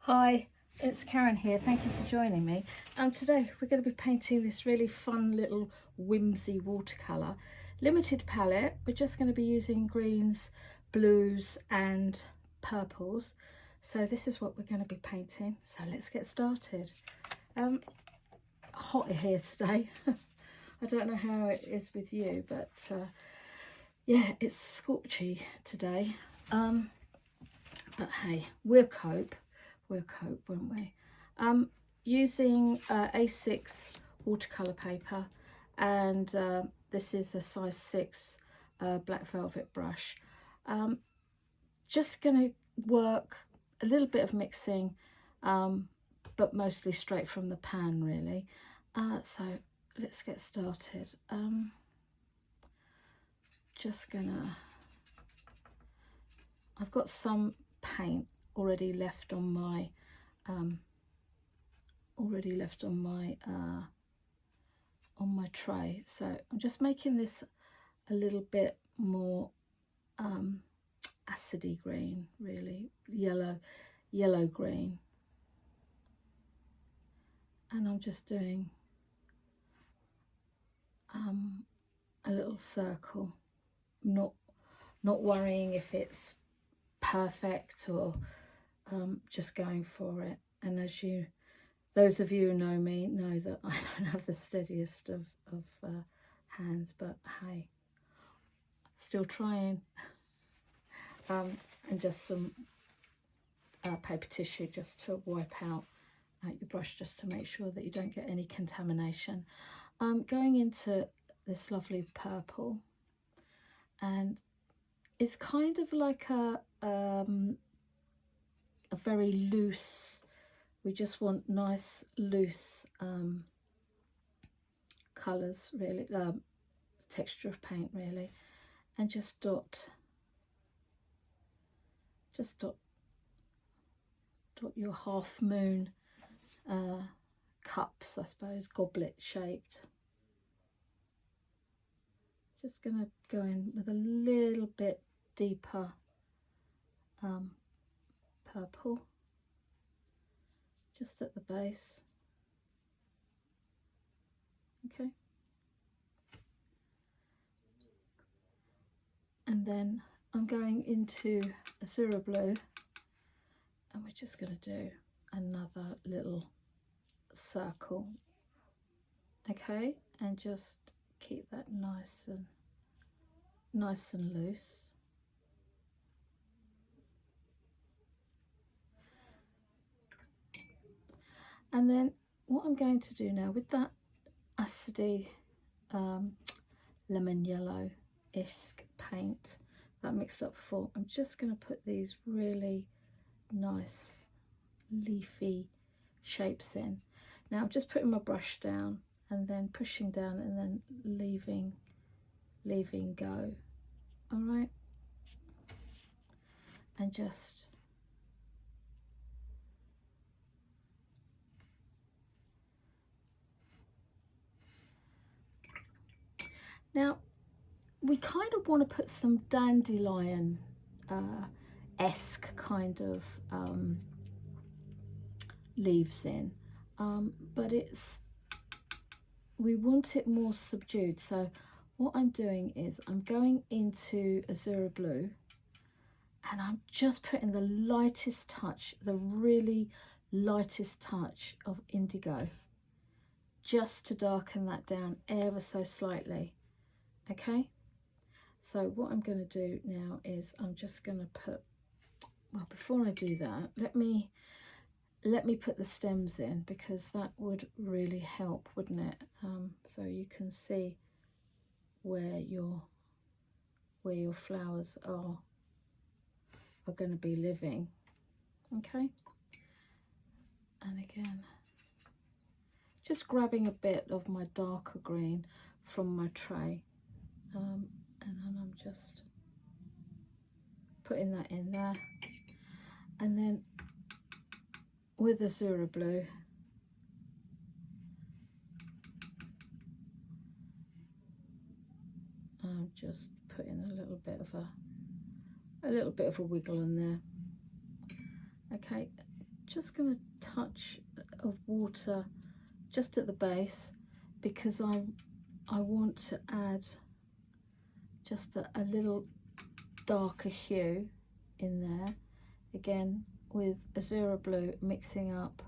Hi, it's Karen here. Thank you for joining me. Today we're going to be painting this really fun little whimsy watercolour. Limited palette. We're just going to be using greens, blues and purples. So this is what we're going to be painting. So let's get started. Hot here today. I don't know how it is with you, but yeah, it's scorchy today. But hey, we'll cope, won't we? Using A6 watercolour paper, and this is a size 6 black velvet brush. Just gonna work a little bit of mixing, but mostly straight from the pan really. So let's get started. Just gonna, I've got some paint already left on my on my tray, so I'm just making this a little bit more acidy green, really yellow green, and I'm just doing a little circle, not worrying if it's perfect or just going for it. And as those of you who know me know that I don't have the steadiest of hands, but hey, still trying. And just some paper tissue just to wipe out your brush, just to make sure that you don't get any contamination. Going into this lovely purple, and it's kind of like a very loose, we just want nice loose colours really, texture of paint really, and just dot your half moon cups, I suppose, goblet shaped. Just gonna go in with a little bit deeper purple just at the base. Okay, and then I'm going into Azura Blue, and we're just going to do another little circle. Okay, and just keep that nice and loose. And then what I'm going to do now with that acidy lemon yellow-esque paint that I mixed up before, I'm just going to put these really nice leafy shapes in. Now I'm just putting my brush down and then pushing down and then leaving go. All right, and just now we kind of want to put some dandelion esque kind of leaves in, but we want it more subdued. So what I'm doing is I'm going into Azura Blue, and I'm just putting the lightest touch, the really lightest touch of indigo, just to darken that down ever so slightly. Okay, so what I'm going to do now is I'm just going to put, well, before I do that, let me put the stems in, because that would really help, wouldn't it? So you can see where your flowers are going to be living. Okay, and again, just grabbing a bit of my darker green from my tray, and then I'm just putting that in there, and then with Azura Blue, I'm just putting a little bit of a wiggle in there. Okay, just going to touch of water just at the base, because I want to add just a little darker hue in there, again with Azura Blue, mixing up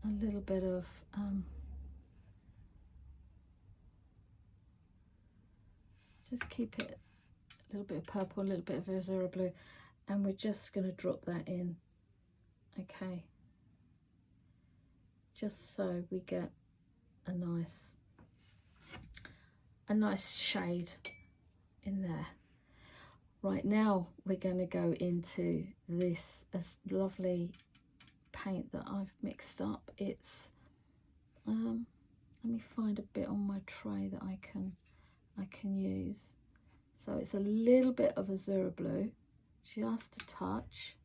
a little bit of just keep it a little bit of purple, a little bit of Azura Blue, and we're just going to drop that in, okay, just so we get a nice shade in there. Right, now we're going to go into this lovely paint that I've mixed up. It's let me find a bit on my tray that I can use. So it's a little bit of Azura Blue, just a touch,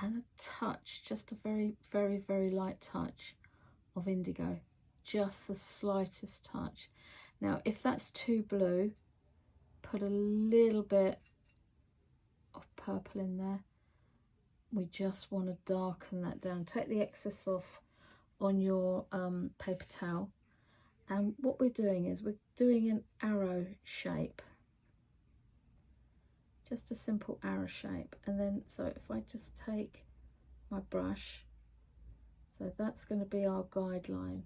and a touch, just a very, very, very light touch of indigo, just the slightest touch. Now, if that's too blue, put a little bit of purple in there. We just want to darken that down. Take the excess off on your paper towel. And what we're doing is we're doing an arrow shape. Just a simple arrow shape. And then, so if I just take my brush, so that's going to be our guideline.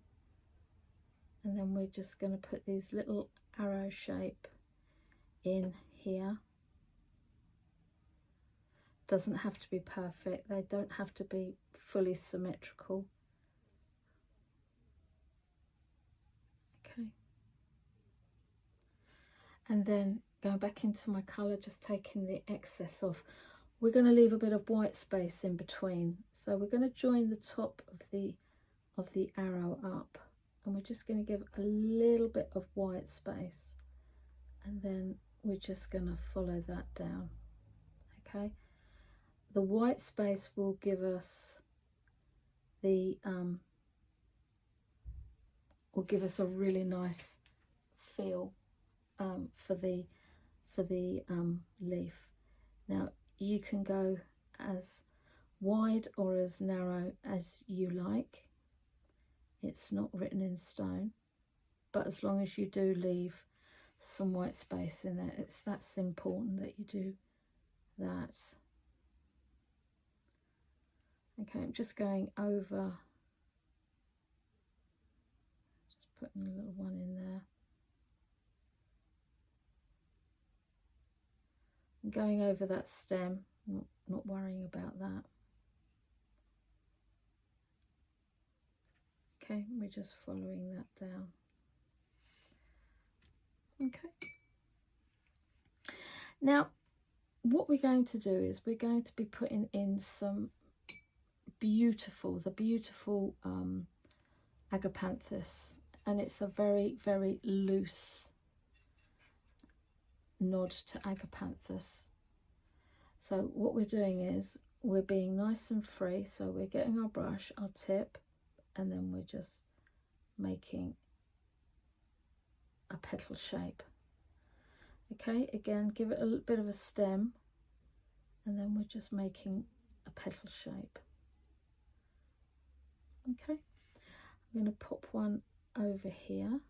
And then we're just going to put these little arrow shape in here. Doesn't have to be perfect. They don't have to be fully symmetrical. Okay. And then going back into my colour, just taking the excess off. We're going to leave a bit of white space in between. So we're going to join the top of the arrow up. And we're just going to give a little bit of white space, and then we're just going to follow that down. Okay, the white space will give us the a really nice feel for the leaf. Now you can go as wide or as narrow as you like. It's not written in stone, but as long as you do leave some white space in there, that's important that you do that. Okay, I'm just going over, just putting a little one in there. I'm going over that stem, not worrying about that. Okay, we're just following that down. Okay. Now, what we're going to do is we're going to be putting in some beautiful agapanthus, and it's a very, very loose nod to agapanthus. So what we're doing is we're being nice and free. So we're getting our brush, our tip, and then we're just making a petal shape. Okay, again, give it a little bit of a stem, and then we're just making a petal shape. Okay, I'm going to pop one over here,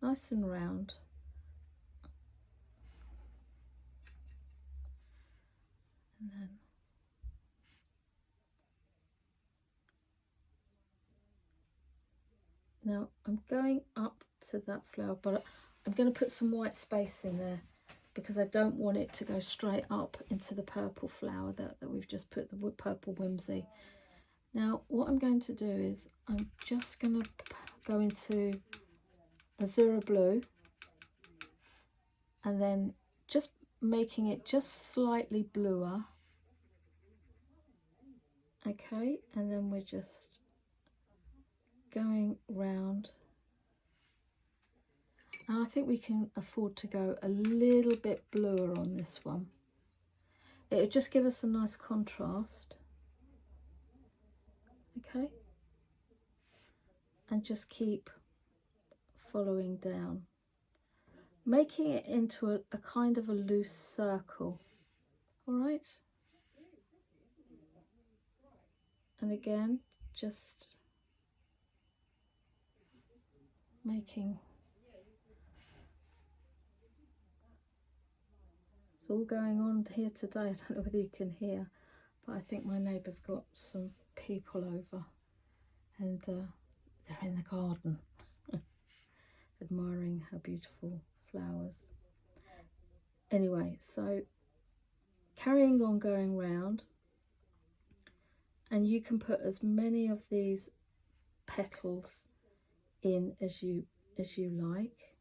nice and round. And then now I'm going up to that flower, but I'm going to put some white space in there because I don't want it to go straight up into the purple flower that we've just put, the purple Whimsy. Now what I'm going to do is I'm just going to go into Azura Blue and then just making it just slightly bluer. Okay, and then we're just going round, and I think we can afford to go a little bit bluer on this one. It'll just give us a nice contrast. Okay, and just keep following down. making it into a kind of a loose circle. All right. And again, just making, it's all going on here today. I don't know whether you can hear, but I think my neighbour's got some people over, and they're in the garden admiring her beautiful flowers. Anyway, so carrying on going round, and you can put as many of these petals in as you like.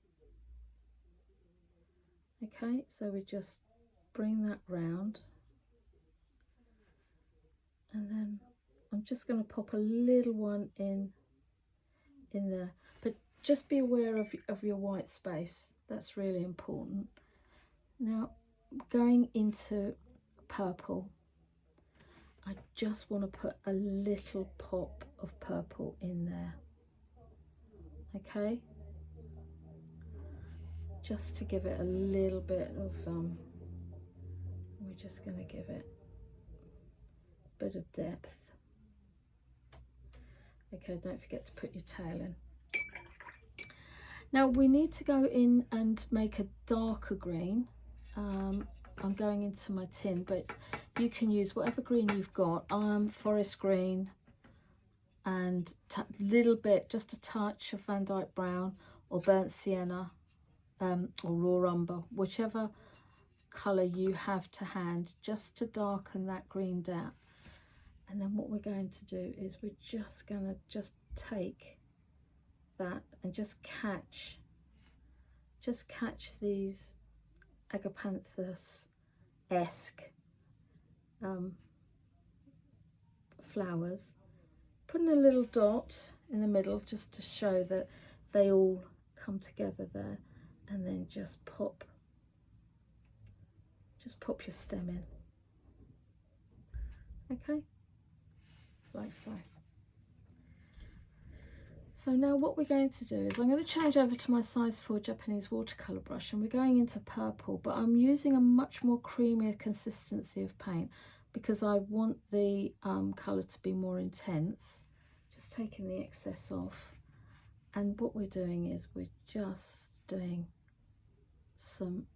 Okay, so we just bring that round, and then I'm just going to pop a little one in there, but just be aware of your white space. That's really important. Now, going into purple, I just want to put a little pop of purple in there. Okay, just to give it a little bit of we're just going to give it a bit of depth. Okay, don't forget to put your tail in. Now we need to go in and make a darker green. I'm going into my tin, but you can use whatever green you've got. Forest green and a little bit, just a touch of Van Dyke brown or burnt sienna, or raw umber, whichever colour you have to hand, just to darken that green down. And then what we're going to do is we're just going to take that and just catch these agapanthus-esque flowers, putting a little dot in the middle just to show that they all come together there, and then just pop your stem in. Okay, like so. So now what we're going to do is I'm going to change over to my size 4 Japanese watercolour brush, and we're going into purple, but I'm using a much more creamier consistency of paint because I want the colour to be more intense. Just taking the excess off, and what we're doing is we're just doing some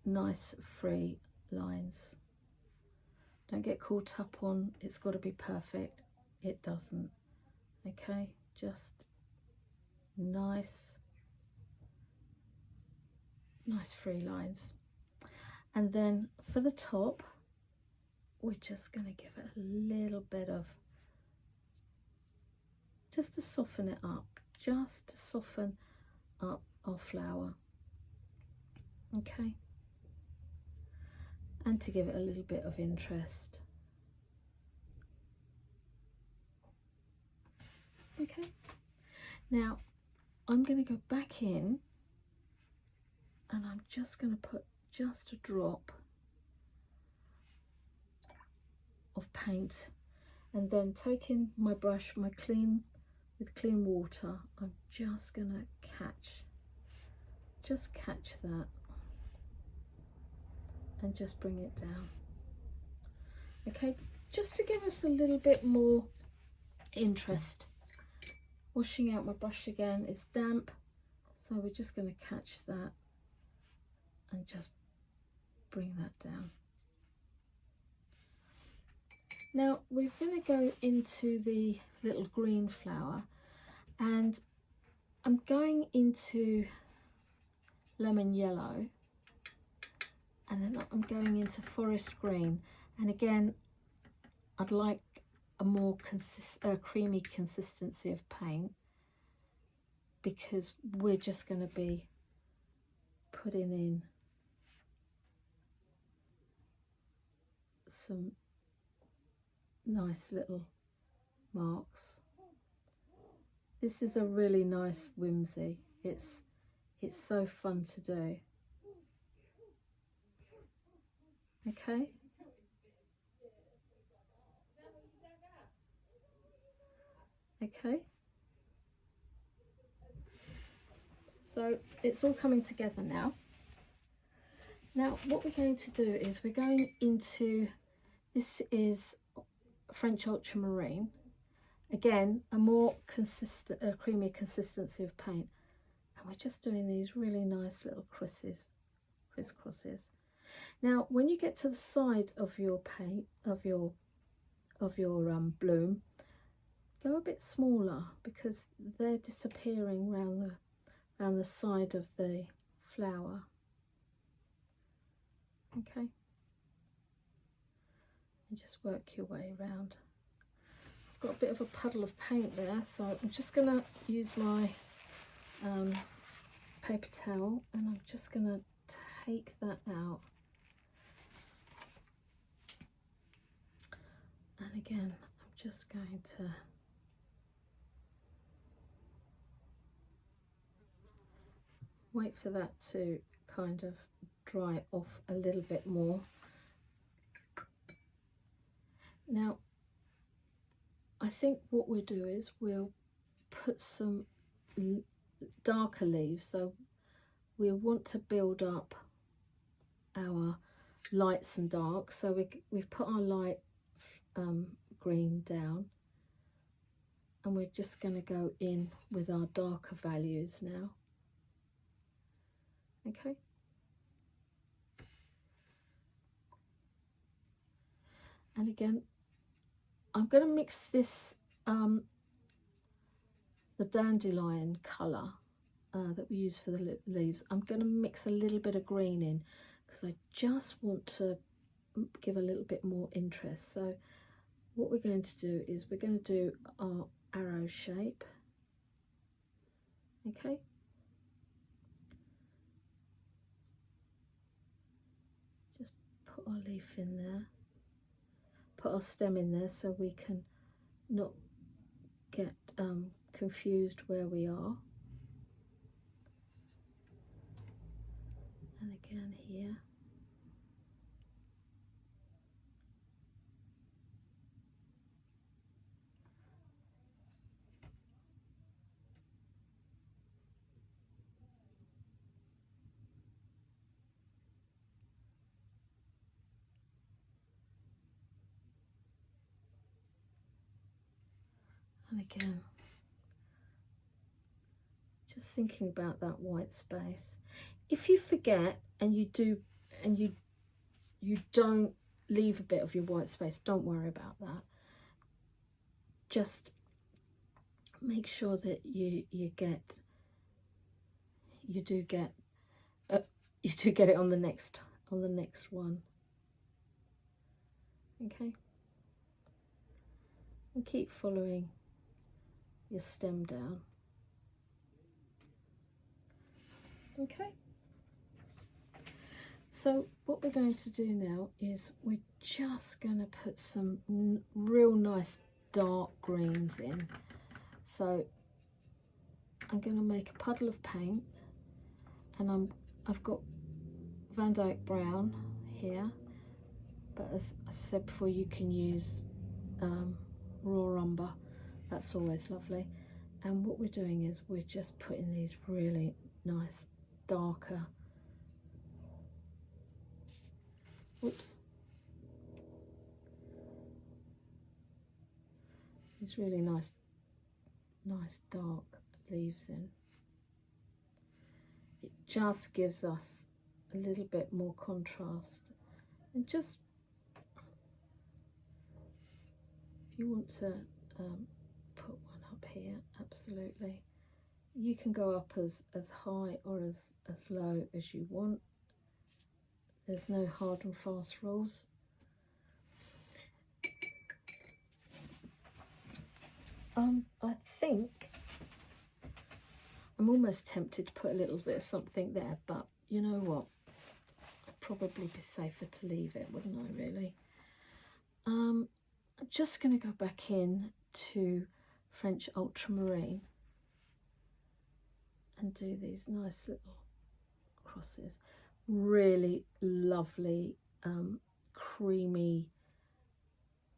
nice free lines. Don't get caught up on it's got to be perfect. It doesn't. Okay, just nice free lines. And then for the top, we're just going to give it a little bit of, just to soften it up, just to soften up our flower. Okay, and to give it a little bit of interest. Okay, now I'm going to go back in, and I'm just going to put just a drop of paint, and then taking my brush, with clean water, I'm just going to catch that and just bring it down. Okay, just to give us a little bit more interest. Washing out my brush again, it's damp, so we're just going to catch that and just bring that down. Now we're going to go into the little green flower, and I'm going into lemon yellow, and then I'm going into forest green, and again I'd like a more creamy consistency of paint, because we're just going to be putting in some nice little marks. This is a really nice whimsy. It's so fun to do. Okay. Okay. So it's all coming together now. Now what we're going to do is we're going into, this is French Ultramarine. Again, a more consistent, creamy consistency of paint. And we're just doing these really nice little crisscrosses. Now, when you get to the side of your paint, of your bloom, go a bit smaller because they're disappearing round the side of the flower. Okay, and just work your way around. I've got a bit of a puddle of paint there, so I'm just going to use my paper towel and I'm just going to take that out. And again, I'm just going to wait for that to kind of dry off a little bit more. Now, I think what we'll do is we'll put some darker leaves. So we want to build up our lights and darks. So we've put our light green down, and we're just going to go in with our darker values now. Okay. And again, I'm going to mix this, the dandelion colour that we use for the leaves. I'm going to mix a little bit of green in because I just want to give a little bit more interest. So what we're going to do is we're going to do our arrow shape. Okay. Just put our leaf in there. Put our stem in there so we can not get confused where we are. And again here. And again, just thinking about that white space. If you forget and you don't leave a bit of your white space, don't worry about that. Just make sure that you do get it on the next one. Okay, and keep following your stem down. Okay, so what we're going to do now is we're just going to put some real nice dark greens in. So I'm going to make a puddle of paint, and I've got Van Dyke brown here, but as I said before, you can use raw umber. That's always lovely. And what we're doing is we're just putting these really nice darker, these really nice dark leaves in. It just gives us a little bit more contrast. And just, if you want to put one up here, absolutely. You can go up as high or as low as you want. There's no hard and fast rules. I think I'm almost tempted to put a little bit of something there, but you know what? I'd probably be safer to leave it, wouldn't I, really? I'm just going to go back in to French Ultramarine and do these nice little crosses. Really lovely, creamy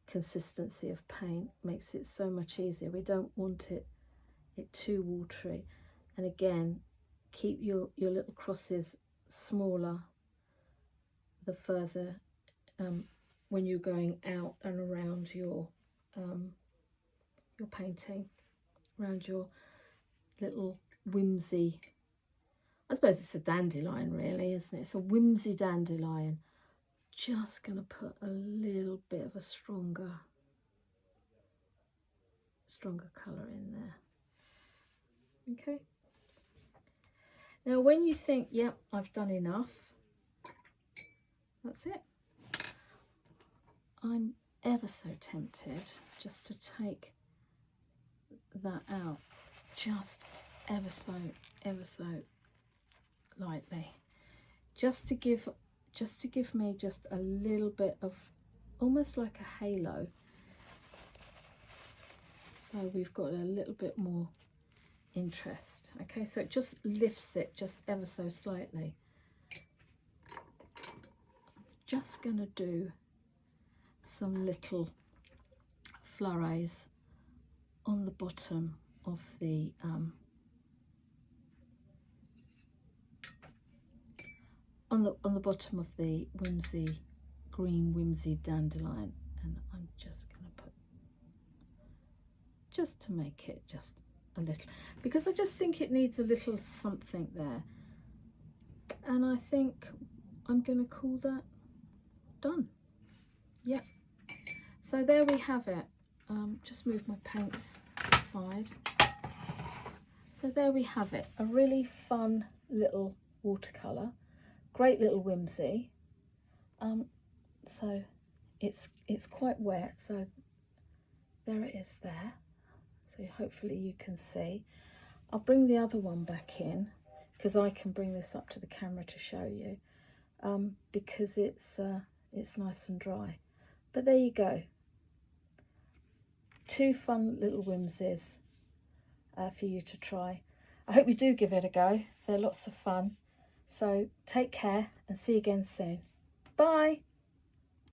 consistency of paint, makes it so much easier. We don't want it too watery. And again, keep your little crosses smaller the further when you're going out and around your painting, around your little whimsy. I suppose it's a dandelion really, isn't it? It's a whimsy dandelion. Just going to put a little bit of a stronger colour in there. Okay. Now when you think, yep, I've done enough, that's it. I'm ever so tempted just to take that out, just ever so lightly, just to give me just a little bit of, almost like a halo. So we've got a little bit more interest. Okay, so it just lifts it just ever so slightly. Just going to do some little florets on the bottom of the on the bottom of the green whimsy dandelion, and I'm just going to put, just to make it just a little, because I just think it needs a little something there, and I think I'm going to call that done. Yeah, so there we have it. Just move my paints aside. So there we have it, a really fun little watercolour, great little whimsy. So it's quite wet, so there it is there. So hopefully you can see. I'll bring the other one back in because I can bring this up to the camera to show you, because it's nice and dry. But there you go. Two fun little whimsies for you to try. I hope you do give it a go. They're lots of fun. So take care and see you again soon. Bye.